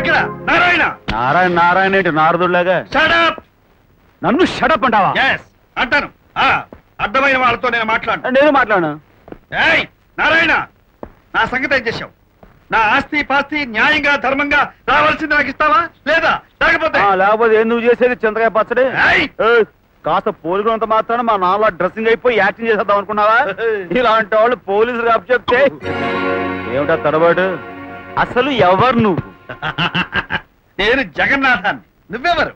ఎక్కడ నారాయణ? నారాయణ నారాయణ ఏంటి నారదుడిలాగా? షడప్. నన్ను షడప్ అంటావా? అంటాను. అర్థమైన వాళ్ళతో నేను మాట్లాడు. నేను మాట్లాడు. ఏయ్ నారాయణ, నా సంగతి ఏం చేశావు? నా ఆస్తి పాస్తి న్యాయంగా ధర్మంగా రావాల్సింది నాకు ఇస్తావా లేదా? లేకపోతే ఏం నువ్వు చేసేది చింతకాయ పచ్చడి? కాస్త పోలికున్నంత మాత్రాన మా నాన్న డ్రెస్సింగ్ అయిపోయి యాక్టింగ్ చేసేద్దాం అనుకున్నావా? ఇలాంటి వాళ్ళు పోలీసులు అప్ చెప్తే ఏమిటా తడబాటు? అసలు ఎవరు నువ్వు? నేను జగన్నాథాన్ని. నువ్వెవరు?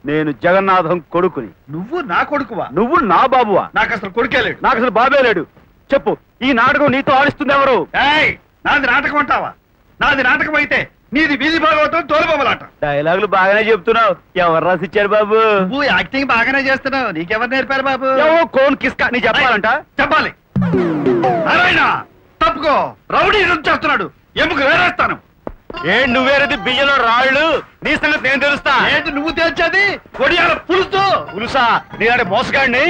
నేను జగన్నాథం కొడుకుని. నువ్వు నా కొడుకువా? నువ్వు నా బాబువా? నాకు అసలు కొడుకే లేడు. నాకు అసలు బాబే లేడు. చెప్పు, ఈ నాటకం నీతో ఆడిస్తుంది ఎవరు? నాది నాటకం అంటావా? నాది నాటకం అయితే నీది వీధి భాగవతం తోలుబొమ్మలాట. డైలాగులు బాగానే చెప్తున్నావు. ఎవరు రాసిచ్చారు బాబు? నువ్వు యాక్టింగ్ బాగానే చేస్తున్నావు. నీకెవరు నేర్పారు బాబు? కోన్ కిస్కా నీ చెప్పాలంట. చెప్పాలి. నారాయణ తప్పుకో, రౌడీ చేస్తున్నాడు. ఎముక వేరేస్తాను. నువ్వేరేది బియ్యంలో రాళ్ళు. నీ సంగతి నేను తెలుస్తా. ఏంటి నువ్వు తెచ్చేది? కొడియాల పులుసు. పులుసా? నేనే మోసగాడిని.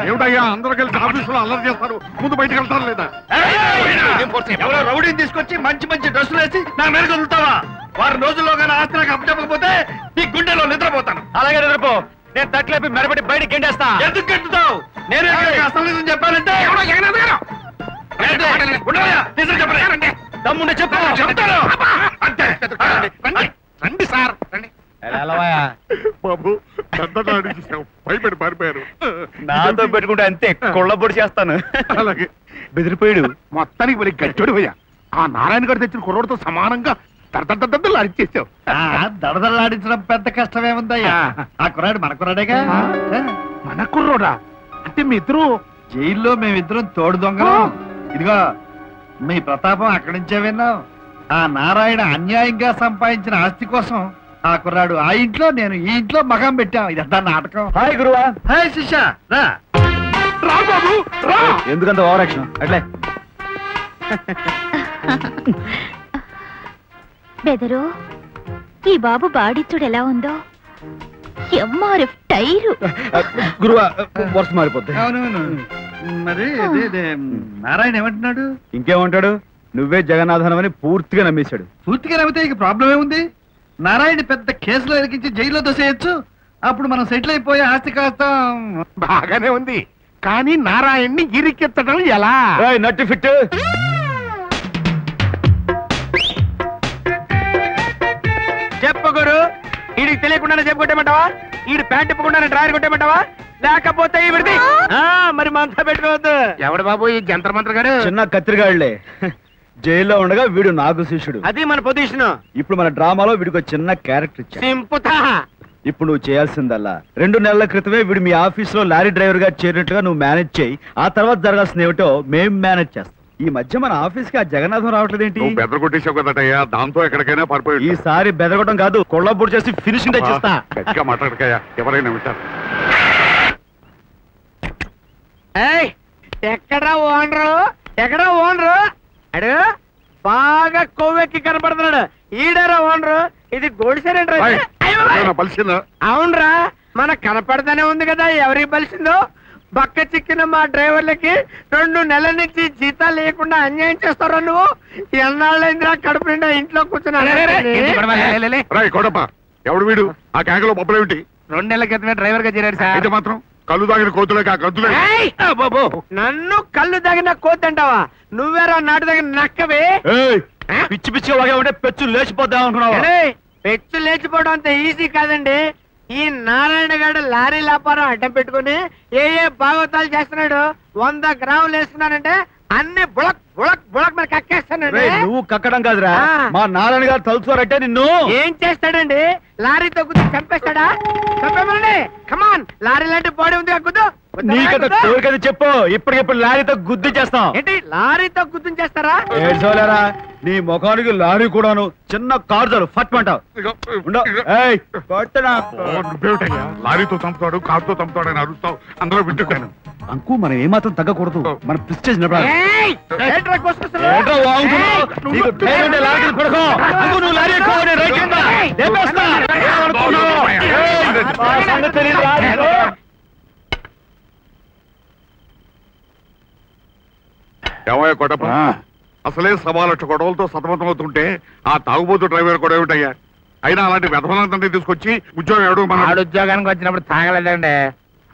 ఏమిటయ్యా అందరూ కలిసి ఆఫీసులో అల్లరి చేస్తారు, ముందు బయటకు వెళ్తారు లేదా? ఎవరో రౌడీని తీసుకొచ్చి మంచి మంచి డ్రెస్సులు వేసి నా మీద వదులుతావా? వారం రోజుల్లో కానీ ఆస్తి నాకు అప్పచెప్పకపోతే నీ గుండెలో నిద్రపోతాను. అలాగే నిద్రపో. నేను తట్లేపి మెరబడి బయటకి గెంటేస్తా. ఎందుకు గెంటుతావు? నేనే అసలు నిజం చెప్పాలంటే తమ్ముండే చెప్పు. చెప్తాను. రండి సార్ రండి. బాబు భయపడి పారిపోయారు. నాతో పెట్టుకుంటే అంతే కొళ్ళబొడి చేస్తాను. అలాగే బెదిరిపోయాడు. మొత్తానికి మరి గట్టోడు పోయా. ఆ నారాయణ గారు తెచ్చిన కుర్రోడితో సమానంగా దడదడ్డలు అరిచేసావు. దడదలాడించడం పెద్ద కష్టమేముందయ్యా? ఆ కుర్రాడు మన కుర్రాడేగా. మన కుర్రోడా? అంటే మీ ఇద్దరు జైల్లో మేమిద్దరం తోడు దొంగలం. ఇదిగో మీ ప్రతాపం అక్కడి నుంచే విన్నాం. ఆ నారాయణ అన్యాయంగా సంపాదించిన ఆస్తి కోసం ఆ కుర్రాడు ఆ ఇంట్లో, నేను ఈ ఇంట్లో మగం పెట్టాం. ఇదంతా నాటకం. హాయ్ గురువా. హాయ్ శిష్య. రా బాబు రా. ఎందుకంత ఓవర్ యాక్షన్? అట్లే బెదరు, ఈ బాబు బాడిచ్చుడు ఎలా ఉందో. MRF tyre. గురువా వర్షం మారిపోద్ది. అవునవును. మరి నారాయణ ఏమంటున్నాడు? ఇంకేమంటాడు? నువ్వే జగన్నాథనం అని పూర్తిగా నమ్మేశాడు. పూర్తిగా నమ్మితే ఇక ప్రాబ్లం ఏముంది? నారాయణ పెద్ద కేసులో ఎరికించి జైల్లో దోసేయచ్చు. అప్పుడు మనం సెటిల్ అయిపోయి ఆస్తి కాస్త. బాగానే ఉంది, కానీ నారాయణ్ణి ఇరికెత్తడం ఎలా? నట్టి ఫిట్. చెప్పు గురు. వీడికి తెలియకుండానే చెప్పు కొట్టేమంటావా? వీడి ప్యాంట్ ఇప్పకుండానే డ్రాయర్ కొట్టేమంటావా? లేకపోతే ఈవిడిది మరి మంతా పెట్టుకోవద్దు. ఎవడు బాబు ఈ జంతర్ మంత్ర గారు? చిన్న కత్తిరిగాళ్లే. జైల్లో ఉండగా వీడు నాకు శిష్యుడు. అది మన పొజిషన్. ఇప్పుడు మన డ్రామాలో వీడికి చిన్న క్యారెక్టర్ ఇచ్చా. ఇప్పుడు నువ్వు చేయాల్సిందల్లా 2 నెలల క్రితమే వీడు మీ ఆఫీస్ లో లారీ డ్రైవర్ గా చేరినట్టుగా నువ్వు మేనేజ్ చేయి. ఆ తర్వాత జరగాల్సింది ఏమిటో మేం మేనేజ్ చేస్తాం. ఈ మధ్య మన ఆఫీస్ కి ఆ జగన్నాథం రావట్లేదేంటి? బెదరగొట్టేసావు కదటయ్యా, దాంతో ఎక్కడికైనా పడిపోయి. ఈసారి బెదరగొట్టం కాదు, కొళ్ళబొడి చేసి ఫినిషింగ్ తెచ్చిస్తా. గట్టిగా మాట్లాడకయ్యా, ఎవరైనా వింటారు. ఎక్కడా ఓనరు? ఎక్కడా ఓనరు? అడు బాగా కొవ్వెక్కి కనపడుతున్నాడు. ఈడరా ఓనరు. ఇది గోడిసారేంట్రా? అవునరా, మనకు కనపడతానే ఉంది కదా ఎవరికి బలిసిందో. బక్క చిక్కిన మా డ్రైవర్లకి 2 నెలల నుంచి జీతాలు లేకుండా అన్యాయం చేస్తారా నువ్వు? ఎన్నాళ్ళైందిరా కడుపు నిండా ఇంట్లో కూర్చున్నా. ఎవడు వీడు? ఆ కేకలో పప్పులేమిటి? 2 నెలల క్రితమే డ్రైవర్ గా చేరాడు సార్. అయితే మాత్రం కళ్ళు తాగిన కోతులే గద్దులే. నన్ను కళ్ళు తాగిన కోతి అంటావా? నువ్వేరా నాటు తగిన నక్కవే. పిచ్చి పిచ్చి ఉంటే పెచ్చు లేచిపోద్దాం అనుకున్నావా? పెచ్చు లేచిపోవడం అంత ఈజీ కాదండి. ఈ నారాయణ గారు లారీ వ్యాపారం అడ్డం పెట్టుకుని ఏ భాగవతాలు చేస్తున్నాడు. 100 గ్రాములు వేసుకున్నానంటే అన్ని బుళక్ బుళక్ బుళక్ మీద కక్కేస్తానండి. నువ్వు కక్కడం కాదురా, మా నారాయణ గారు తలుచుకోరంటే నిన్ను ఏం చేస్తాడండి? లారీతో గుద్ది చంపేస్తాడా? చంపేమండి. కమాన్, లారీ లాంటి బాడీ ఉంది గుద్దు. నీకైతే చెప్పు, ఇప్పటికిప్పుడు లారీతో గుద్దు చేస్తాం. ఏంటి లారీతో గుద్దు చేస్తారా? ఏడ్చోలేరా, నీ ముఖానికి లారీ కూడాను. చిన్న కారు చాలు ఫట్ అంటావు. లారీతో చంపుతాడు, కారుతో చంపుతాడు అని అరుస్తావు. అందరూ వింటున్నాను. అంకు మనం ఏమాత్రం తగ్గకూడదు. మన ప్రిస్టేజ్ ఏమయ్య కొట్టప్ప, అసలే 1.25 గొడవలతో సతమతమవుతుంటే ఆ తాగుబోతు డ్రైవర్ కూడా ఏమిటయ్యా? అయినా అలాంటి వ్యధమలందరినీ తీసుకొచ్చి ఉద్యోగం ఎవడు మన ఉద్యోగానికి వచ్చినప్పుడు తాగలేదండి.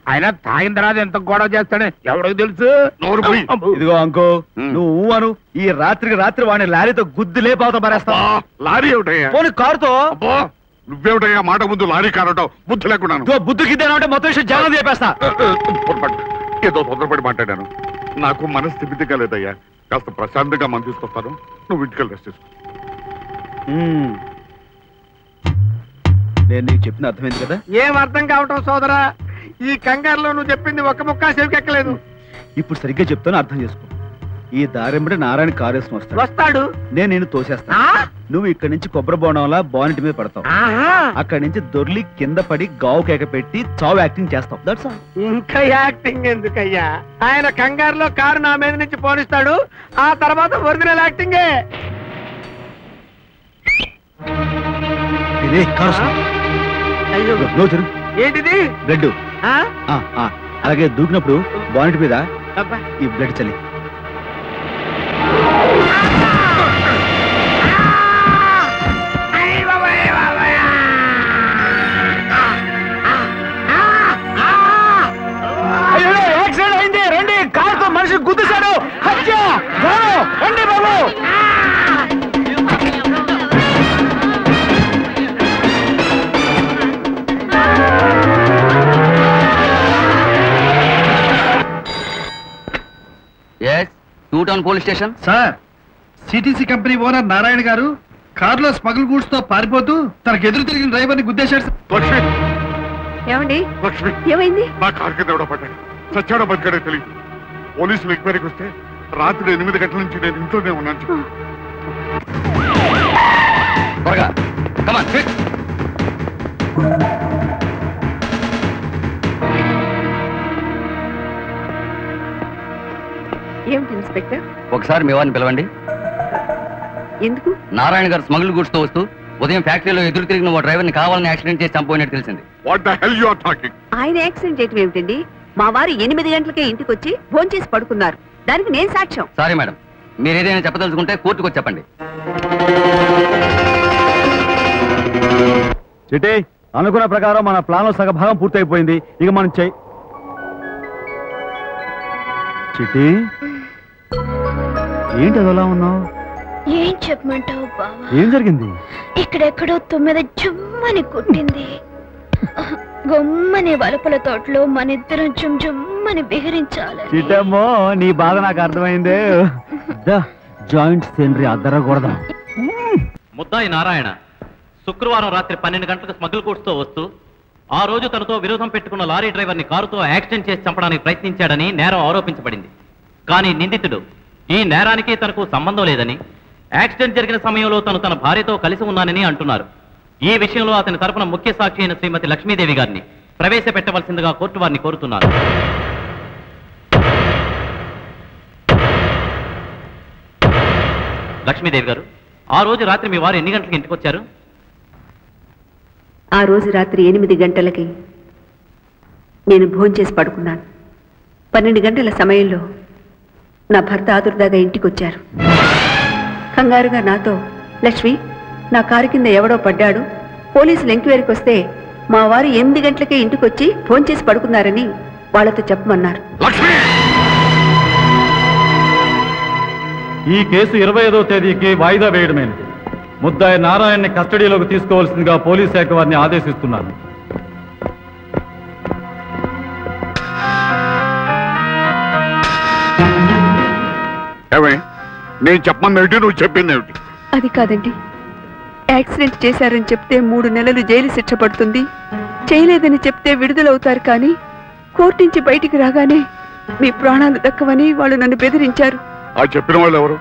అయినా తాగిన తర్వాత ఎంత గొడవ చేస్తాడని ఎవరికి తెలుసు? ఇదిగో అంకో నువ్వు అను ఈ రాత్రికి రాత్రి వాడిని లారీతో గుద్దు లేపావుతా మరేస్తా. లారీ ఏమిటయ్యా? పోనీ కారుతో. నువ్వేమిటయ్యా మాట ముందు లారీ కారటం? బుద్ధి లేకున్నాను. బుద్ధికిద్దానంటే మొత్తం విషయం జాగ్రత్త చెప్పేస్తా. ఏదో తొందరపడి మాట్లాడాను. నాకు మనస్థితిగా లేదయ్యా. కాస్త ప్రశాంతంగా మంది తీసుకొస్తాను. నువ్వు ఇంటికి రెస్ట్ చేసుకో. నేను నీకు చెప్పిన అర్థమైంది కదా? ఏం అర్థం కావటం సోదరా? ఈ కంగారులో నువ్వు చెప్పింది ఒక్క ముక్క చెవికెక్కలేదు. ఇప్పుడు సరిగ్గా చెప్తాను, అర్థం చేసుకో. ఈ దారెంబడి నారాయణ కారు వేసుకుని వస్తాడు. నేను తోసేస్తా. నువ్వు ఇక్కడి నుంచి కొబ్బరి బోనంలా బానెట్ మీద పడతావు. అక్కడి నుంచి దొర్లి కింద పడి గావు కేక పెట్టి చావు యాక్టింగ్ చేస్తావు. That's all. ఇంకా యాక్టింగ్ ఎందుకయ్యా? ఆయన కంగారులో కారు నా మీద నుంచి పోనిస్తాడు. ఆ తర్వాత ఒరిజినల్ యాక్టింగే. ఏంటిది? బ్లడ్. అలాగే దూకినప్పుడు బానెట్ మీద ఈ బ్లడ్ చల్లి. యాక్సిడెంట్ అయింది, రండి. కారుతో మనిషి గుద్దేశాడు. రండి బాబు. Two town police station. Sir, CTC company owner Narayana గారు కారులో స్మగుల్ గూడ్స్ తో పారిపోతూ తనకు ఎదురు తిరిగిన డ్రైవర్ ని గుద్దేశాడు. ఏమండి? లక్ష్మి, ఏమైంది? నా కారు కింద ఎవడో పడ్డాడు. చచ్చాడో బతికాడో తెలియదు. పోలీసులు ఎంక్వైరీకి వస్తే రాత్రి 8 గంటల నుంచి నేను ఇంట్లోనే ఉన్నాను. త్వరగా కమాన్. ఏమిటి ఇన్స్పెక్టర్? ఒకసారి మీ వారిని పిలవండి. ఎందుకు? నారాయణ గారు స్మగుల్ గూడ్స్ తో వస్తూ ఉదయం ఫ్యాక్టరీలో ఎదురు తిరిగిన ఓ డ్రైవర్ ని కావాలని యాక్సిడెంట్ చేసి చంపోయినట్టు తెలిసింది. What the hell you are talking? ఆయన యాక్సిడెంట్ చేయటం ఏమిటండి? మా వారు 8 గంటలకే ఇంటికి వచ్చి భోంచేసి పడుకున్నారు. దానికి నేను సాక్ష్యం. సారీ మేడం, మీరు ఏదైనా చెప్పదలుచుకుంటే కోర్టుకు వచ్చి చెప్పండి. చిటి, అనుకున్న ప్రకారం మన ప్లాన్ లో సగభాగం పూర్తయిపోయింది. ఇక మనం చిటి, ఏంటి అదలా ఉన్నావు? ఏం చెప్పమంటావు బావా? ఏం జరిగింది? ఇక్కడెక్కడో 9 జుమ్మని కుట్టింది. గొమ్మని వలపల తోటలో మన ఇద్దరం జుమ్జుమ్మని బిహరించాలి. చిట్టమ్మో, నీ బాధ నాకు అర్థమైందే. జాయింట్ సెండరీ అద్దరకూడదా? ముద్దాయి నారాయణ శుక్రవారం రాత్రి 12 గంటలకు స్మగుల్ గూడ్స్ తో వస్తూ ఆ రోజు తనతో విరోధం పెట్టుకున్న లారీ డ్రైవర్ ని కారుతో యాక్సిడెంట్ చేసి చంపడానికి ప్రయత్నించాడని నేరం ఆరోపించబడింది. కానీ నిందితుడు ఈ నేరానికి తనకు సంబంధం లేదని, యాక్సిడెంట్ జరిగిన సమయంలో తన భార్యతో కలిసి ఉన్నానని అంటున్నారు. ఈ విషయంలో అతని తరపున ముఖ్య సాక్షి అయిన శ్రీమతి లక్ష్మీదేవి గారిని ప్రవేశపెట్టవలసిందిగా కోర్టు వారిని కోరుతున్నారు. లక్ష్మీదేవి గారు, ఆ రోజు రాత్రి మీ వారు ఎన్ని గంటలకు ఇంటికి వచ్చారు? ఆ రోజు రాత్రి 8 గంటలకి నేను భోంచేసి పడుకున్నాను. 12 గంటల సమయంలో నా భర్త ఆదుర్దాగా ఇంటికి వచ్చారు. కంగారుగా నాతో, లక్ష్మి, నా కారు కింద ఎవడో పడ్డాడు, పోలీసులు ఎంక్వైరీకి వస్తే మా వారు 8 గంటలకే ఇంటికి వచ్చి భోంచేసి పడుకున్నారని వాళ్ళతో చెప్పమన్నారు. ఈ కేసు 25వ తేదీకి వాయిదా వేయడమేంటి? ముద్దాయి నారాయణని కస్టడీలోకి తీసుకోవాల్సిందిగా పోలీస్ శాఖ వారిని ఆదేశిస్తున్నాను. నేను చెప్పమన్నది నువ్వు చెప్పింది ఏమిటి? అది కాదండి, యాక్సిడెంట్ చేశారని చెప్తే 3 నెలలు జైలు శిక్ష పడుతుంది, చేయలేదని చెప్తే విడుదలవుతారు. కానీ కోర్టు నుంచి బయటికి రాగానే మీ ప్రాణాలు దక్కవని వాళ్ళు నన్ను బెదిరించారు. ఆ చెప్పిన వాళ్ళు ఎవరు?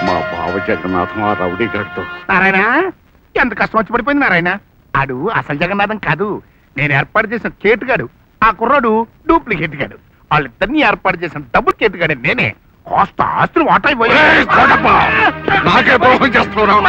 మా బావ జగన్నాథం ఆ రౌడీ గారితో. నారాయణ, ఎంత కష్టం వచ్చి పడిపోయింది నారాయణ. ఆడు అసలు జగన్నాథం కాదు, నేను ఏర్పాటు చేసిన కేటుగాడు. ఆ కుర్రాడు డూప్లికేట్ గాడు. వాళ్ళిద్దరినీ ఏర్పాటు చేసిన డబుల్ కేటుగాడే నేనే. కాస్త ఆస్తులు వాటైపోయి ద్రోహం చేస్తున్నావు.